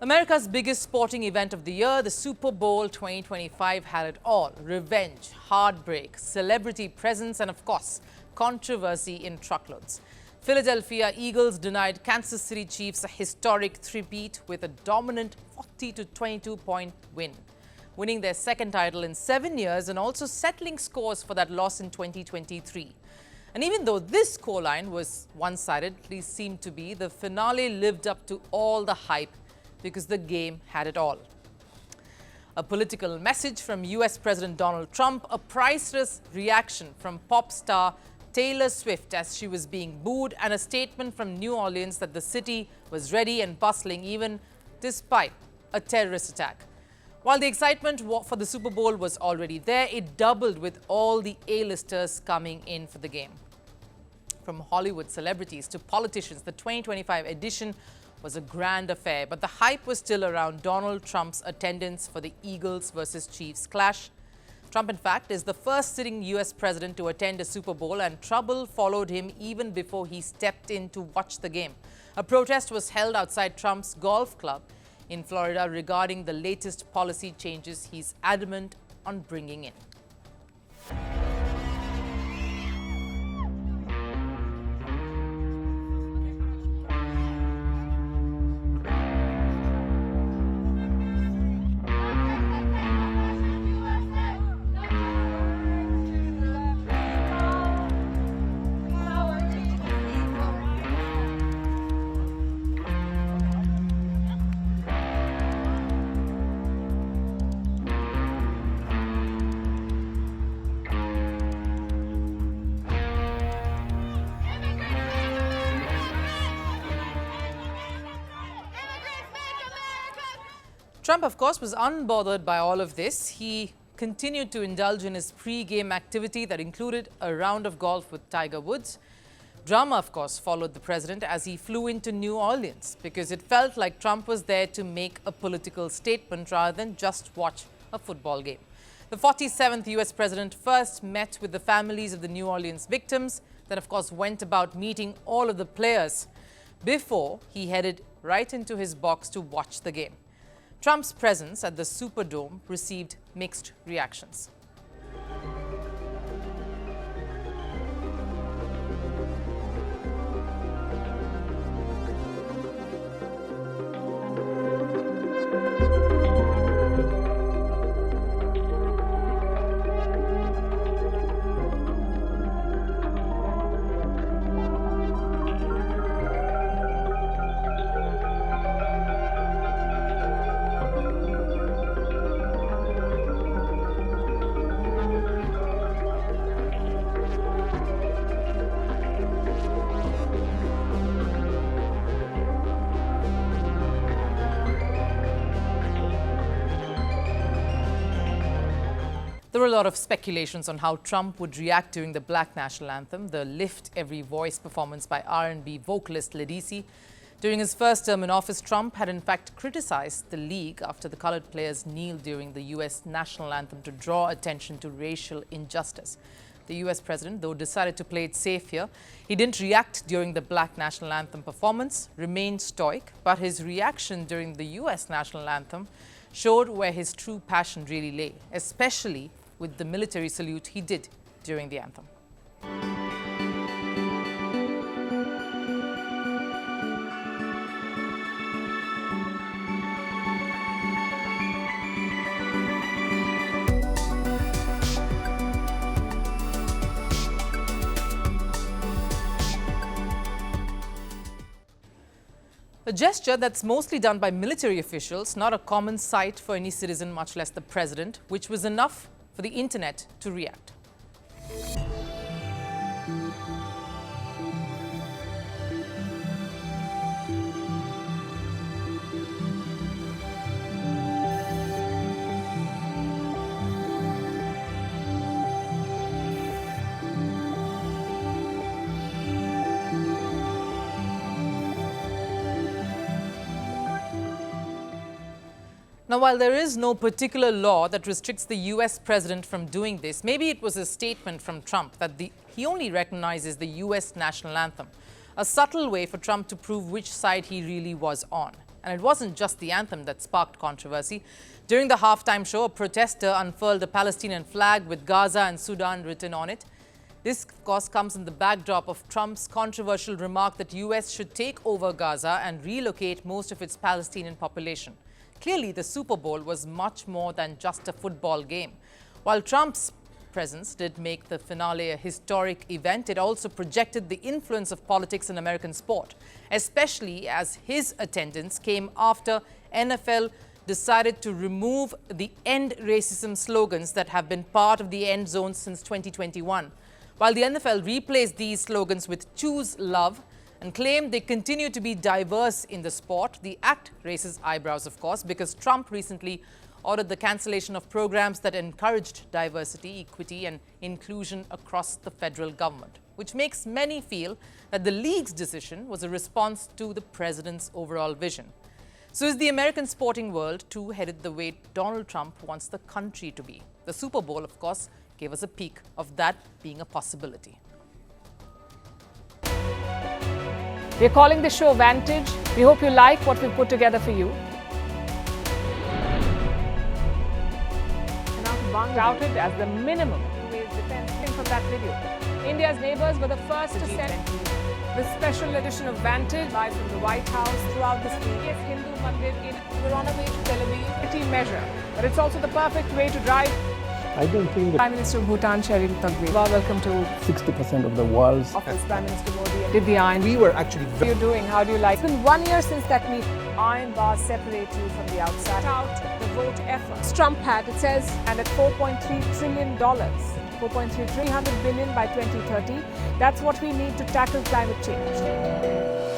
America's biggest sporting event of the year, the Super Bowl 2025, had it all. Revenge, heartbreak, celebrity presence, and of course, controversy in truckloads. Philadelphia Eagles denied Kansas City Chiefs a historic three-peat with a dominant 40-22 point win, winning their second title in 7 years and also settling scores for that loss in 2023. And even though this scoreline was one-sided, at least seemed to be, the finale lived up to all the hype because the game had it all. A political message from US President Donald Trump, a priceless reaction from pop star Taylor Swift as she was being booed, and a statement from New Orleans that the city was ready and bustling even despite a terrorist attack. While the excitement for the Super Bowl was already there, it doubled with all the A-listers coming in for the game. From Hollywood celebrities to politicians, the 2025 edition was a grand affair, but the hype was still around Donald Trump's attendance for the Eagles versus Chiefs clash. Trump, in fact, is the first sitting US president to attend a Super Bowl, and trouble followed him even before he stepped in to watch the game. A protest was held outside Trump's golf club in Florida regarding the latest policy changes he's adamant on bringing in. Trump, of course, was unbothered by all of this. He continued to indulge in his pre-game activity that included a round of golf with Tiger Woods. Drama, of course, followed the president as he flew into New Orleans because it felt like Trump was there to make a political statement rather than just watch a football game. The 47th US president first met with the families of the New Orleans victims, then, of course, went about meeting all of the players before he headed right into his box to watch the game. Trump's presence at the Superdome received mixed reactions. There were a lot of speculations on how Trump would react during the Black National Anthem, the Lift Every Voice performance by R&B vocalist Ledisi. During his first term in office, Trump had in fact criticized the league after the colored players kneeled during the U.S. National Anthem to draw attention to racial injustice. The U.S. president, though, decided to play it safe here. He didn't react during the Black National Anthem performance, remained stoic, but his reaction during the U.S. National Anthem showed where his true passion really lay, especially with the military salute he did during the anthem. A gesture that's mostly done by military officials, not a common sight for any citizen, much less the president, which was enough for the internet to react. Now, while there is no particular law that restricts the US president from doing this, maybe it was a statement from Trump that he only recognizes the US national anthem, a subtle way for Trump to prove which side he really was on. And it wasn't just the anthem that sparked controversy. During the halftime show, a protester unfurled the Palestinian flag with Gaza and Sudan written on it. This, of course, comes in the backdrop of Trump's controversial remark that US should take over Gaza and relocate most of its Palestinian population. Clearly, the Super Bowl was much more than just a football game. While Trump's presence did make the finale a historic event, it also projected the influence of politics in American sport, especially as his attendance came after NFL decided to remove the End Racism slogans that have been part of the end zone since 2021. While the NFL replaced these slogans with Choose Love and claimed they continue to be diverse in the sport, the act raises eyebrows, of course, because Trump recently ordered the cancellation of programs that encouraged diversity, equity and inclusion across the federal government, which makes many feel that the league's decision was a response to the president's overall vision. So is the American sporting world too headed the way Donald Trump wants the country to be? The Super Bowl, of course, gave us a peek of that being a possibility. We're calling the show Vantage. We hope you like what we've put together for you. Touted as the minimum defense from that video. India's neighbors were the first to send the special edition of Vantage live from the White House throughout this week. Yes, Hindu Mandir in we're on our way to Tel Aviv. Measure, but it's also the perfect way to drive. I don't think that Prime Minister of Bhutan, Sherin Tagwe. Welcome to 60% of the world's office. Prime Minister Modi did the iron. we were actually How are you doing? How do you like? It's been 1 year since that meeting. Iron bars separate you from the outside. Out the vote effort. Trump had, it says, and at $4.3 trillion, 4.3 300 billion by 2030. That's what we need to tackle climate change.